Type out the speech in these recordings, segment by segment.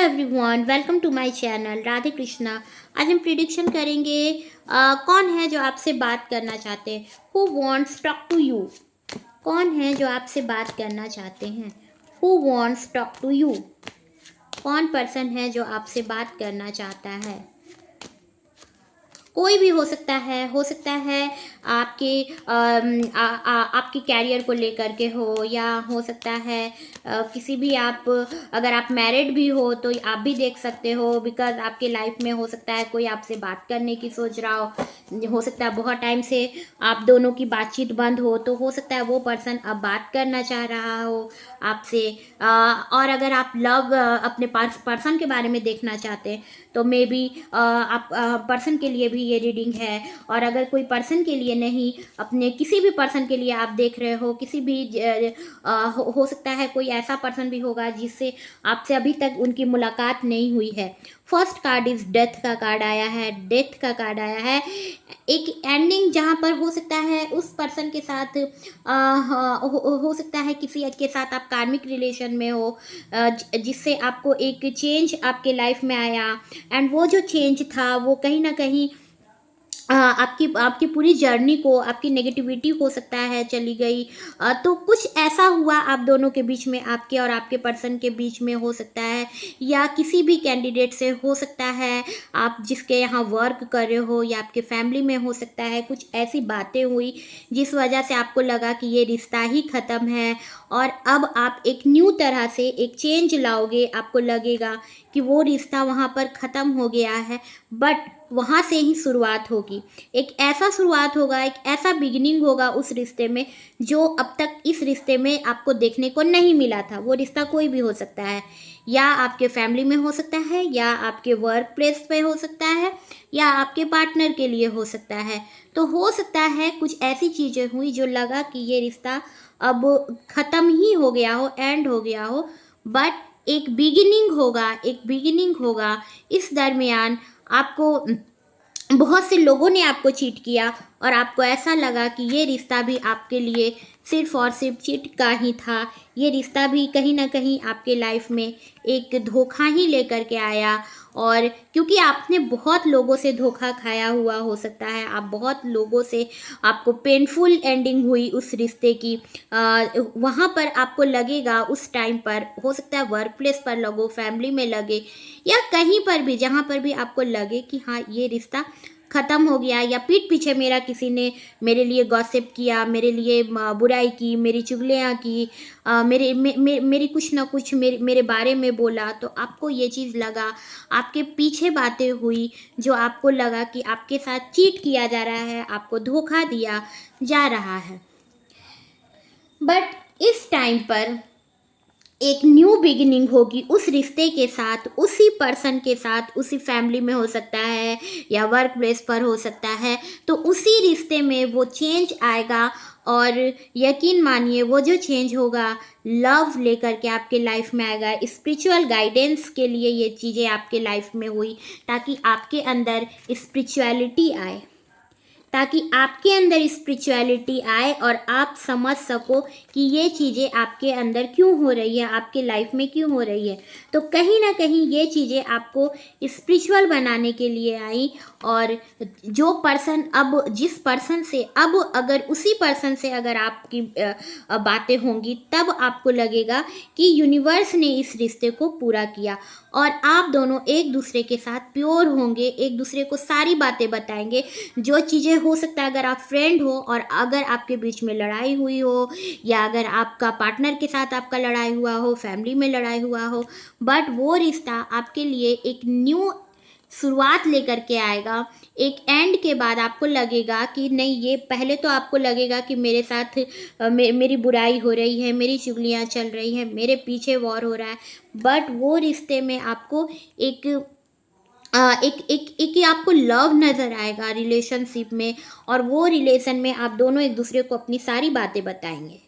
Everyone, welcome to my channel Radhe Krishna. आज हम prediction करेंगे कौन है जो आपसे बात करना चाहते हैं। Who wants talk to you. कौन है जो आपसे बात करना चाहते हैं। Who wants talk to you. कौन पर्सन है जो आपसे बात करना चाहता है। कोई भी हो सकता है आपके आपके कैरियर को लेकर के हो, या हो सकता है किसी भी अगर आप मैरिड भी हो तो आप भी देख सकते हो, बिकॉज आपके लाइफ में हो सकता है कोई आपसे बात करने की सोच रहा हो सकता है बहुत टाइम से आप दोनों की बातचीत बंद हो सकता है वो पर्सन अब बात करना चाह रहा हो आपसे। और अगर आप अपने पर्सन के बारे में देखना चाहते हैं तो मे बी आप पर्सन के लिए भी ये रीडिंग है। और अगर कोई पर्सन के लिए नहीं, अपने किसी भी पर्सन के लिए आप देख रहे हो, किसी भी हो सकता है कोई ऐसा पर्सन भी होगा जिससे आपसे अभी तक उनकी मुलाकात नहीं हुई है। फर्स्ट कार्ड इज डेथ का कार्ड आया है। डेथ का कार्ड आया है, एक एंडिंग जहाँ पर हो सकता है उस पर्सन के साथ हो सकता है किसी के साथ आप कार्मिक रिलेशन में हो, जिससे आपको एक चेंज आपके लाइफ में आया। एंड वो जो चेंज था वो कहीं ना कहीं आपकी आपकी पूरी जर्नी को, आपकी नेगेटिविटी हो सकता है चली गई। तो कुछ ऐसा हुआ आप दोनों के बीच में, आपके और आपके पर्सन के बीच में हो सकता है, या किसी भी कैंडिडेट से हो सकता है, आप जिसके यहाँ वर्क कर रहे हो या आपके फैमिली में हो सकता है कुछ ऐसी बातें हुई जिस वजह से आपको लगा कि ये रिश्ता ही ख़त्म है। और अब आप एक न्यू तरह से एक चेंज लाओगे, आपको लगेगा कि वो रिश्ता वहाँ पर ख़त्म हो गया है, बट वहाँ से ही शुरुआत होगी। एक ऐसा शुरुआत होगा, एक ऐसा बिगिनिंग होगा उस रिश्ते में जो अब तक इस रिश्ते में आपको देखने को नहीं मिला था। वो रिश्ता कोई भी हो सकता है, या आपके फैमिली में हो सकता है, या आपके वर्क प्लेस पे हो सकता है, या आपके पार्टनर के लिए हो सकता है। तो हो सकता है कुछ ऐसी चीज़ें हुई जो लगा कि ये रिश्ता अब ख़त्म ही हो गया हो, एंड हो गया हो, बट एक बिगिनिंग होगा। इस दरमियान आपको बहुत से लोगों ने आपको चीट किया और आपको ऐसा लगा कि ये रिश्ता भी आपके लिए सिर्फ और सिर्फ चीट का ही था। ये रिश्ता भी कहीं ना कहीं आपके लाइफ में एक धोखा ही लेकर के आया। और क्योंकि आपने बहुत लोगों से धोखा खाया हुआ हो सकता है, आप बहुत लोगों से, आपको पेनफुल एंडिंग हुई उस रिश्ते की। वहाँ पर आपको लगेगा उस टाइम पर, हो सकता है वर्क प्लेस पर लगो, फैमिली में लगे, या कहीं पर भी जहाँ पर भी आपको लगे कि हाँ ये रिश्ता ख़त्म हो गया, या पीठ पीछे मेरा किसी ने मेरे लिए गॉसिप किया, मेरे लिए बुराई की, मेरी चुगलियाँ की, मेरी कुछ ना कुछ मेरे बारे में बोला, तो आपको ये चीज़ लगा, आपके पीछे बातें हुई जो आपको लगा कि आपके साथ चीट किया जा रहा है, आपको धोखा दिया जा रहा है। बट इस टाइम पर एक न्यू बिगिनिंग होगी उस रिश्ते के साथ, उसी पर्सन के साथ, उसी फैमिली में हो सकता है, या वर्क प्लेस पर हो सकता है। तो उसी रिश्ते में वो चेंज आएगा, और यकीन मानिए वो जो चेंज होगा लव लेकर के आपके लाइफ में आएगा। स्पिरिचुअल गाइडेंस के लिए ये चीज़ें आपके लाइफ में हुई, ताकि आपके अंदर स्पिरिचुअलिटी आए, ताकि आपके अंदर स्पिरिचुअलिटी आए और आप समझ सको कि ये चीज़ें आपके अंदर क्यों हो रही है, आपके लाइफ में क्यों हो रही है। तो कहीं ना कहीं ये चीज़ें आपको स्पिरिचुअल बनाने के लिए आई। और जो पर्सन, अब जिस पर्सन से, अब अगर उसी पर्सन से अगर आपकी बातें होंगी, तब आपको लगेगा कि यूनिवर्स ने इस रिश्ते को पूरा किया, और आप दोनों एक दूसरे के साथ प्योर होंगे, एक दूसरे को सारी बातें बताएंगे। जो चीज़ें हो सकता है, अगर आप फ्रेंड हो और अगर आपके बीच में लड़ाई हुई हो, या अगर आपका पार्टनर के साथ आपका लड़ाई हुआ हो, फैमिली में लड़ाई हुआ हो, बट वो रिश्ता आपके लिए एक न्यू शुरुआत लेकर के आएगा। एक एंड के बाद आपको लगेगा कि नहीं, ये पहले तो आपको लगेगा कि मेरे साथ मेरी बुराई हो रही है, मेरी चुगलियाँ चल रही हैं, मेरे पीछे वॉर हो रहा है, बट वो रिश्ते में आपको एक एक आपको लव नज़र आएगा रिलेशनशिप में। और वो रिलेशन में आप दोनों एक दूसरे को अपनी सारी बातें बताएंगे,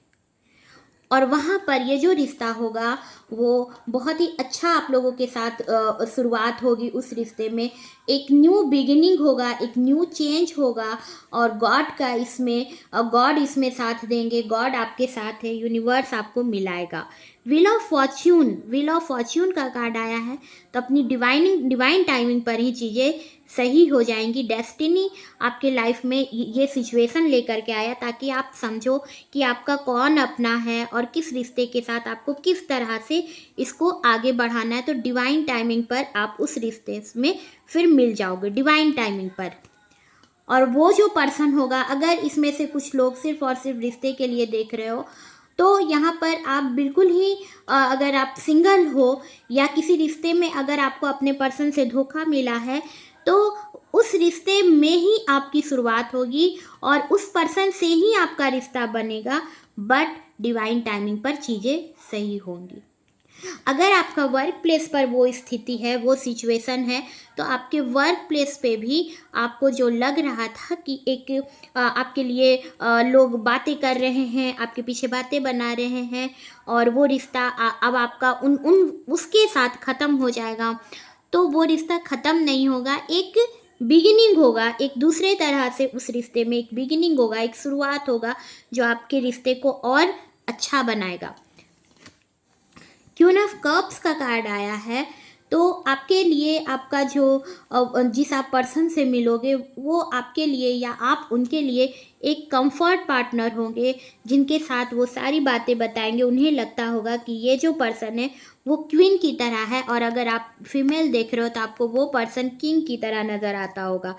और वहाँ पर ये जो रिश्ता होगा वो बहुत ही अच्छा आप लोगों के साथ शुरुआत होगी उस रिश्ते में। एक न्यू बिगिनिंग होगा, एक न्यू चेंज होगा और गॉड इसमें साथ देंगे, गॉड आपके साथ है, यूनिवर्स आपको मिलाएगा। व्हील ऑफ फॉर्च्यून का कार्ड आया है, तो अपनी डिवाइन टाइमिंग पर ही चीज़ें सही हो जाएंगी। डेस्टिनी आपके लाइफ में ये सिचुएशन लेकर के आया ताकि आप समझो कि आपका कौन अपना है और किस रिश्ते के साथ आपको किस तरह से इसको आगे बढ़ाना है। तो डिवाइन टाइमिंग पर आप उस रिश्ते में फिर मिल जाओगे, डिवाइन टाइमिंग पर। और वो जो पर्सन होगा, अगर इसमें से कुछ लोग सिर्फ और सिर्फ रिश्ते के लिए देख रहे हो, तो यहाँ पर आप बिल्कुल ही अगर आप सिंगल हो या किसी रिश्ते में अगर आपको अपने पर्सन से धोखा मिला है, तो उस रिश्ते में ही आपकी शुरुआत होगी और उस पर्सन से ही आपका रिश्ता बनेगा, बट डिवाइन टाइमिंग पर चीज़ें सही होंगी। अगर आपका वर्क प्लेस पर वो स्थिति है, वो सिचुएशन है, तो आपके वर्क प्लेस पे भी आपको जो लग रहा था कि एक आपके लिए लोग बातें कर रहे हैं, आपके पीछे बातें बना रहे हैं और वो रिश्ता अब आपका उन उन उसके साथ ख़त्म हो जाएगा, तो वो रिश्ता ख़त्म नहीं होगा, एक बिगिनिंग होगा, एक दूसरे तरह से उस रिश्ते में एक बिगिनिंग होगा, एक शुरुआत होगा जो आपके रिश्ते को और अच्छा बनाएगा। क्वीन ऑफ कप्स का कार्ड आया है, तो आपके लिए आपका जो जिस आप पर्सन से मिलोगे वो आपके लिए या आप उनके लिए एक कंफर्ट पार्टनर होंगे, जिनके साथ वो सारी बातें बताएंगे। उन्हें लगता होगा कि ये जो पर्सन है वो क्वीन की तरह है, और अगर आप फीमेल देख रहे हो तो आपको वो पर्सन किंग की तरह नज़र आता होगा।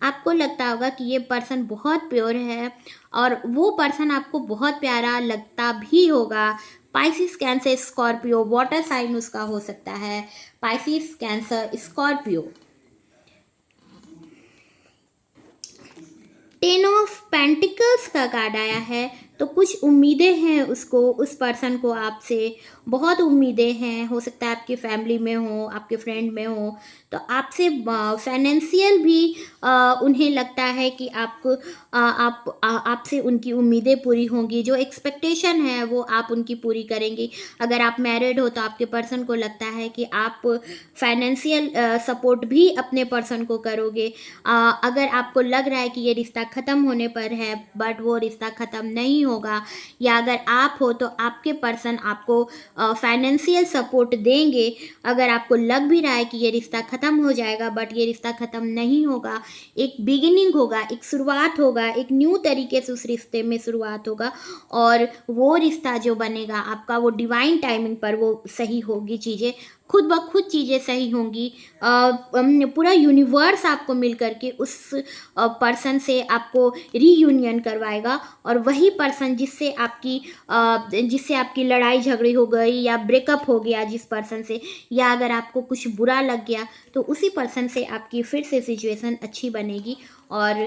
आपको लगता होगा कि ये पर्सन बहुत प्योर है और वो पर्सन आपको बहुत प्यारा लगता भी होगा। Pisces, Cancer, Scorpio, water sign उसका हो सकता है। Pisces, Cancer, Scorpio. Ten of pentacles का कार्ड आया है, तो कुछ उम्मीदें हैं उसको, उस पर्सन को आपसे बहुत उम्मीदें हैं। हो सकता है आपकी फैमिली में हो, आपके फ्रेंड में हो, तो आपसे फाइनेंशियल भी उन्हें लगता है कि आपसे उनकी उम्मीदें पूरी होंगी। जो एक्सपेक्टेशन है वो आप उनकी पूरी करेंगी। अगर आप मैरिड हो तो आपके पर्सन को लगता है कि आप फाइनेंशियल सपोर्ट भी अपने पर्सन को करोगे। अगर आपको लग रहा है कि ये रिश्ता ख़त्म होने पर है बट वो रिश्ता ख़त्म नहीं होगा, या अगर आप हो तो आपके पर्सन आपको फाइनेंशियल सपोर्ट देंगे। अगर आपको लग भी रहा है कि ये रिश्ता ख़त्म हो जाएगा बट ये रिश्ता ख़त्म नहीं होगा, एक बिगिनिंग होगा, एक शुरुआत होगा, एक न्यू तरीके से उस रिश्ते में शुरुआत होगा और वो रिश्ता जो बनेगा आपका, वो डिवाइन टाइमिंग पर वो सही होगी। चीज़ें खुद ब खुद चीज़ें सही होंगी। पूरा यूनिवर्स आपको मिल करके उस पर्सन से आपको रीयूनियन करवाएगा, और वही पर्सन जिससे आपकी लड़ाई झगड़ी हो गई या ब्रेकअप हो गया जिस पर्सन से, या अगर आपको कुछ बुरा लग गया तो उसी पर्सन से आपकी फिर से सिचुएशन अच्छी बनेगी। और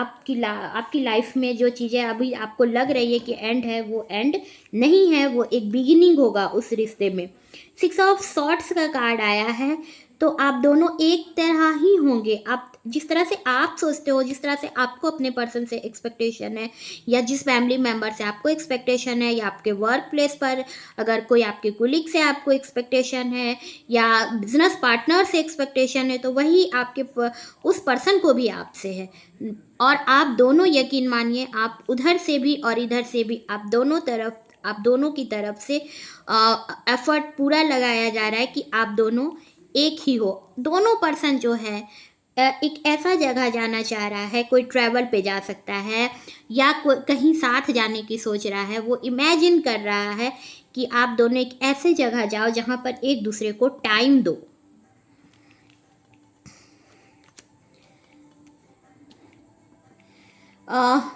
आपकी लाइफ में जो चीज़ें अभी आपको लग रही है कि एंड है, वो एंड नहीं है, वो एक बिगिनिंग होगा उस रिश्ते में। 6 ऑफ सॉर्ड्स का कार्ड आया है, तो आप दोनों एक तरह ही होंगे। आप जिस तरह से आप सोचते हो, जिस तरह से आपको अपने पर्सन से एक्सपेक्टेशन है, या जिस फैमिली मेम्बर से आपको एक्सपेक्टेशन है, या आपके वर्क प्लेस पर अगर कोई आपके कुलीग से आपको एक्सपेक्टेशन है, या बिजनेस पार्टनर से एक्सपेक्टेशन है, तो वही उस पर्सन को भी आपसे है। और आप दोनों, यकीन मानिए, आप उधर से भी और इधर से भी, आप दोनों की तरफ से एफर्ट पूरा लगाया जा रहा है कि आप दोनों एक ही हो। दोनों पर्सन जो है एक ऐसा जगह जाना चाह रहा है, कोई ट्रैवल पे जा सकता है या कोई कहीं साथ जाने की सोच रहा है। वो इमेजिन कर रहा है कि आप दोनों एक ऐसे जगह जाओ जहाँ पर एक दूसरे को टाइम दो।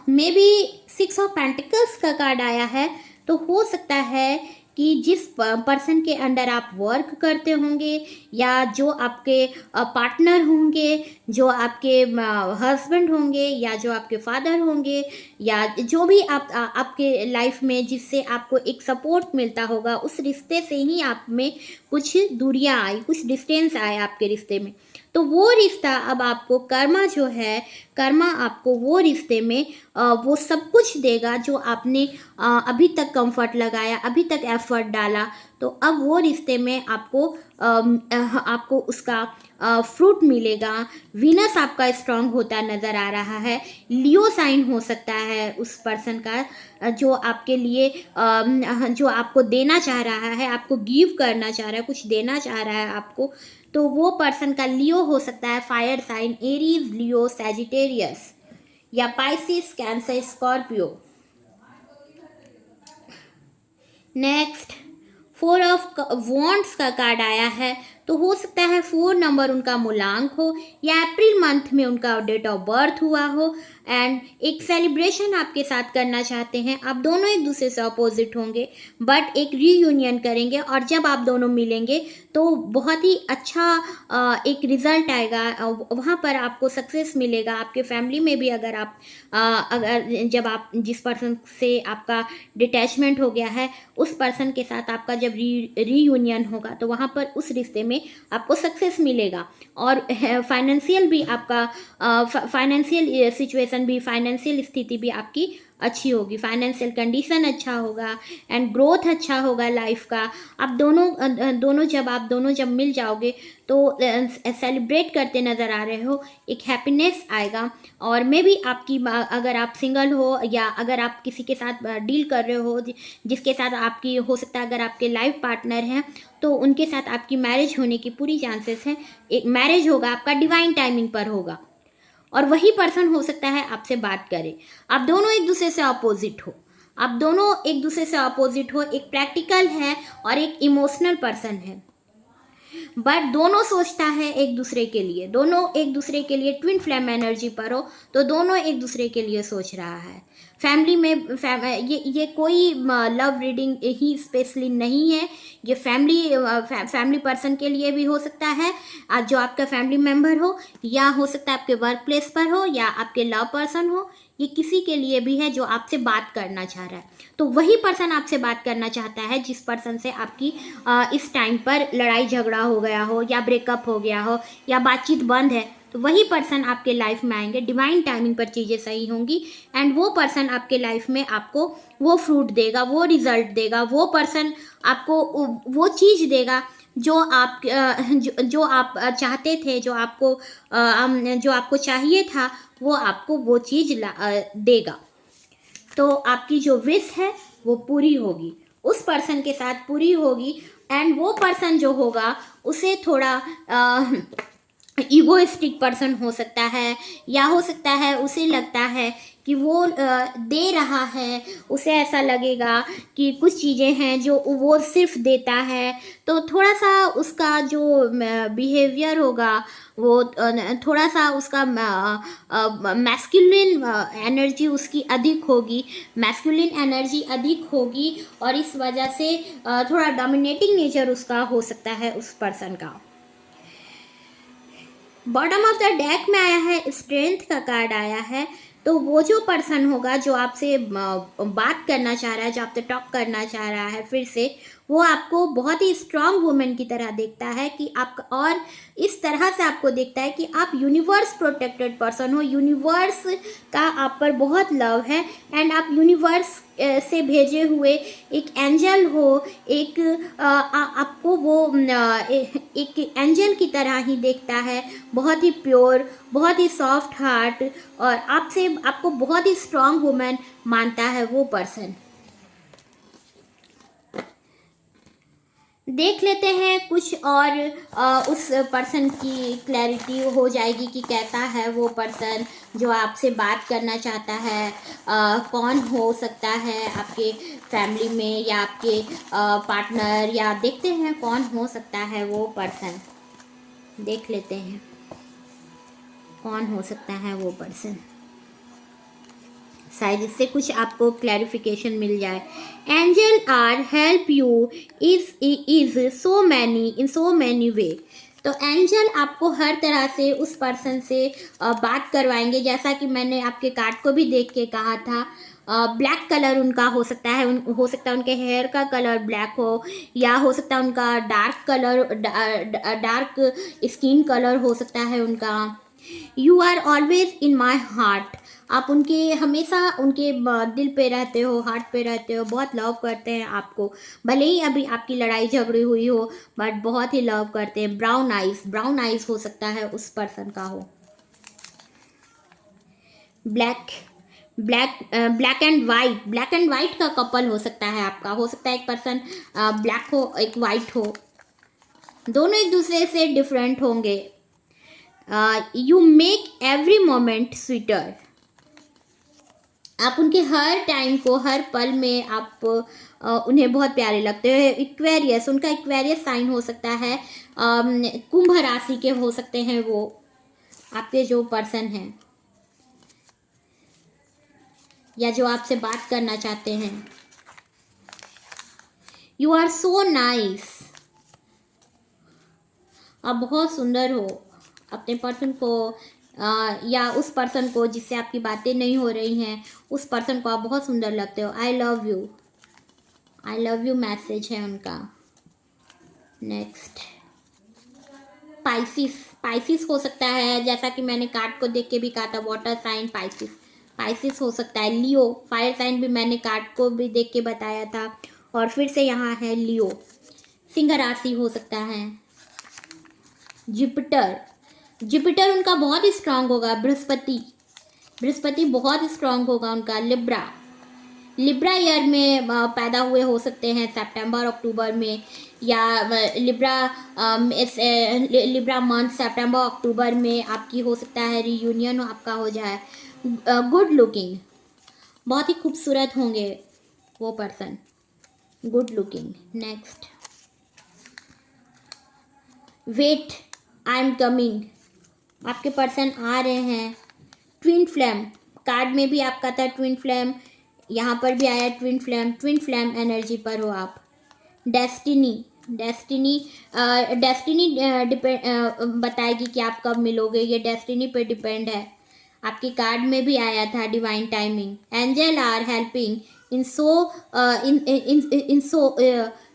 मे बी 6 ऑफ पेंटिकल्स का कार्ड आया है, तो हो सकता है कि जिस पर्सन के अंडर आप वर्क करते होंगे, या जो आपके पार्टनर होंगे, जो आपके हस्बैंड होंगे, या जो आपके फादर होंगे, या जो भी आपके लाइफ में जिससे आपको एक सपोर्ट मिलता होगा, उस रिश्ते से ही आप में कुछ दूरियां आई, कुछ डिस्टेंस आए आपके रिश्ते में। तो वो रिश्ता अब आपको कर्मा आपको वो रिश्ते में वो सब कुछ देगा जो आपने अभी तक कंफर्ट लगाया, अभी तक एफर्ट डाला। तो अब वो रिश्ते में आपको उसका फ्रूट मिलेगा। वीनस आपका स्ट्रांग होता नज़र आ रहा है। लियो साइन हो सकता है उस पर्सन का, जो आपके लिए जो आपको देना चाह रहा है, आपको गिव करना चाह रहा है, कुछ देना चाह रहा है आपको। तो वो पर्सन का लियो हो सकता है, फायर साइन एरीज, लियो, सैजिटेरियस या Pisces, Cancer, Scorpio. Next 4 of wands का कार्ड आया है, तो हो सकता है 4 नंबर उनका मूलांक हो या अप्रैल मंथ में उनका डेट ऑफ बर्थ हुआ हो एंड एक सेलिब्रेशन आपके साथ करना चाहते हैं। आप दोनों एक दूसरे से अपोजिट होंगे बट एक रीयूनियन करेंगे और जब आप दोनों मिलेंगे तो बहुत ही अच्छा एक रिजल्ट आएगा। वहाँ पर आपको सक्सेस मिलेगा। आपके फैमिली में भी अगर जब आप जिस पर्सन से आपका डिटैचमेंट हो गया है उस पर्सन के साथ आपका जब रीयूनियन होगा तो वहाँ पर उस रिश्ते में आपको सक्सेस मिलेगा। और फाइनेंशियल भी आपका फाइनेंशियल सिचुएशन भी, फाइनेंशियल स्थिति भी आपकी अच्छी होगी, फाइनेंशियल कंडीशन अच्छा होगा एंड ग्रोथ अच्छा होगा लाइफ का। आप दोनों जब मिल जाओगे तो सेलिब्रेट करते नज़र आ रहे हो, एक हैप्पीनेस आएगा। और मे भी अगर आप सिंगल हो या अगर आप किसी के साथ डील कर रहे हो जिसके साथ आपकी हो सकता है, अगर आपके लाइफ पार्टनर हैं तो उनके साथ आपकी मैरिज होने की पूरी चांसेस हैं। एक मैरिज होगा आपका डिवाइन टाइमिंग पर होगा और वही पर्सन हो सकता है आपसे बात करे। आप दोनों एक दूसरे से अपोजिट हो, एक प्रैक्टिकल है और एक इमोशनल पर्सन है बट दोनों सोचता है एक दूसरे के लिए ट्विन फ्लेम एनर्जी पर हो तो दोनों एक दूसरे के लिए सोच रहा है। फैमिली में ये कोई लव रीडिंग ही स्पेशली नहीं है, ये फैमिली पर्सन के लिए भी हो सकता है, जो आपका फैमिली मेम्बर हो, या हो सकता है आपके वर्क प्लेस पर हो या आपके लव पर्सन हो। ये किसी के लिए भी है जो आपसे बात करना चाह रहा है। तो वही पर्सन आपसे बात करना चाहता है जिस पर्सन से आपकी इस टाइम पर लड़ाई झगड़ा हो गया हो या ब्रेकअप हो गया हो या बातचीत बंद है, तो वही पर्सन आपके लाइफ में आएंगे। डिवाइन टाइमिंग पर चीज़ें सही होंगी एंड वो पर्सन आपके लाइफ में आपको वो फ्रूट देगा, वो रिजल्ट देगा, वो पर्सन आपको वो चीज़ देगा जो आप चाहते थे, जो आपको चाहिए था, वो आपको वो चीज़ देगा। तो आपकी जो विश है वो पूरी होगी, उस पर्सन के साथ पूरी होगी एंड वो पर्सन जो होगा उसे थोड़ा ईगोइस्टिक पर्सन हो सकता है या हो सकता है उसे लगता है कि वो दे रहा है, उसे ऐसा लगेगा कि कुछ चीज़ें हैं जो वो सिर्फ देता है, तो थोड़ा सा उसका जो बिहेवियर होगा वो थोड़ा सा उसका मैस्कुलिन एनर्जी उसकी अधिक होगी और इस वजह से थोड़ा डोमिनेटिंग नेचर उसका हो सकता है उस पर्सन का। बॉटम ऑफ द डेक में आया है, स्ट्रेंथ का कार्ड आया है। तो वो जो पर्सन होगा जो आपसे बात करना चाह रहा है, जो आपसे टॉक करना चाह रहा है फिर से, वो आपको बहुत ही स्ट्रांग वुमेन की तरह देखता है कि आप, और इस तरह से आपको देखता है कि आप यूनिवर्स प्रोटेक्टेड पर्सन हो, यूनिवर्स का आप पर बहुत लव है एंड आप यूनिवर्स से भेजे हुए एक एंजल हो, आपको वो एक एंजल की तरह ही देखता है, बहुत ही प्योर, बहुत ही सॉफ्ट हार्ट, और आपको बहुत ही स्ट्रांग वुमेन मानता है वो पर्सन। देख लेते हैं कुछ और उस पर्सन की क्लैरिटी हो जाएगी कि कैसा है वो पर्सन जो आपसे बात करना चाहता है। कौन हो सकता है आपके फैमिली में या आपके पार्टनर, या देखते हैं कौन हो सकता है वो पर्सन। देख लेते हैं कौन हो सकता है वो पर्सन, शायद इससे कुछ आपको क्लैरिफिकेशन मिल जाए। Angel are help you is so many way. तो एंजल आपको हर तरह से उस पर्सन से बात करवाएंगे, जैसा कि मैंने आपके कार्ड को भी देख के कहा था। ब्लैक कलर उनका हो सकता है उनके हेयर का कलर ब्लैक हो, या हो सकता है उनका डार्क स्किन कलर हो सकता है उनका, you are always in my heart, आप उनके हमेशा उनके दिल पे रहते हो, हार्ट पे रहते हो, बहुत लव करते हैं आपको, भले ही अभी आपकी लड़ाई झगड़ी हुई हो बट बहुत ही लव करते हैं। ब्राउन आइज, ब्राउन आइज हो सकता है उस पर्सन का हो। Black black black and white, black and white का कपल हो सकता है आपका, हो सकता है एक पर्सन ब्लैक हो एक वाइट हो, दोनों एक दूसरे से डिफरेंट होंगे। You make every moment sweeter, आप उनके हर टाइम को, हर पल में आप उन्हें बहुत प्यारे लगते हो। इक्वेरियस, उनका इक्वेरियस साइन हो सकता है, कुंभ राशि के हो सकते हैं वो आपके जो पर्सन हैं, या जो आपसे बात करना चाहते हैं। यू आर सो नाइस, आप बहुत सुंदर हो। अपने पर्सन को या उस पर्सन को जिससे आपकी बातें नहीं हो रही हैं, उस पर्सन को आप बहुत सुंदर लगते हो। I love you, I love you message है उनका। नेक्स्ट पाइसिस, पाइसिस हो सकता है, जैसा कि मैंने कार्ड को देख के भी कहा था, वाटर साइन पाइसिस, पाइसिस हो सकता है। लियो, फायर साइन भी मैंने कार्ड को भी देख के बताया था, और फिर से यहाँ है लियो। सिंह राशि हो सकता है। जुपिटर, जुपिटर उनका बहुत स्ट्रांग होगा। बृहस्पति, बृहस्पति बहुत स्ट्रांग होगा उनका। लिब्रा, लिब्रा ईयर में पैदा हुए हो सकते हैं, सितंबर अक्टूबर में, या लिब्रा लिब्रा मंथ सितंबर अक्टूबर में आपकी हो सकता है रियूनियन आपका हो जाए। गुड लुकिंग, बहुत ही खूबसूरत होंगे वो person, good looking. Next wait, I am coming, आपके पर्सन आ रहे हैं। ट्विन फ्लेम, कार्ड में भी आपका था ट्विन फ्लेम, यहाँ पर भी आया twin flame, twin flame energy पर हो आप। डेस्टिनी, डेस्टिनी डेस्टिनी बताएगी कि आप कब मिलोगे, ये डेस्टिनी पे डिपेंड है। आपकी कार्ड में भी आया था divine timing. Angel are helping in so in so,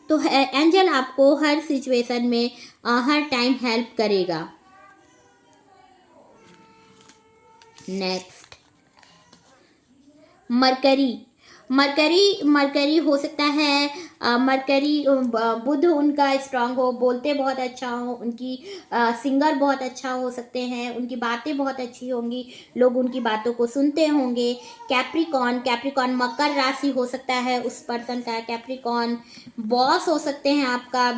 तो एंजल आपको हर सिचुएशन में हर टाइम हेल्प करेगा। नेक्स्ट मरकरी, मरकरी, मरकरी हो सकता है मरकरी बुध उनका स्ट्रांग हो, बोलते बहुत अच्छा हो, उनकी सिंगर बहुत अच्छा हो सकते हैं, उनकी बातें बहुत अच्छी होंगी, लोग उनकी बातों को सुनते होंगे। कैप्रिकॉन, कैप्रिकॉन मकर राशि हो सकता है उस पर्सन का। कैप्रिकॉन बॉस हो सकते हैं आपका,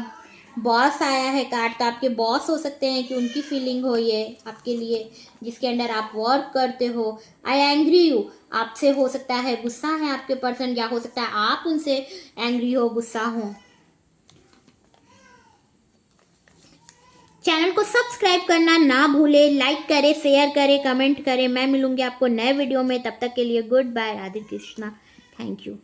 बॉस आया है कार्ड, तो आपके बॉस हो सकते हैं कि उनकी फीलिंग हो ये आपके लिए, जिसके अंडर आप वर्क करते हो। आई एंग्री यू, आपसे हो सकता है गुस्सा है आपके पर्सन, या हो सकता है आप उनसे एंग्री हो, गुस्सा हो। चैनल को सब्सक्राइब करना ना भूले, लाइक करें, शेयर करें, कमेंट करें। मैं मिलूंगी आपको नए वीडियो में, तब तक के लिए good bye, Radhe Krishna, thank you.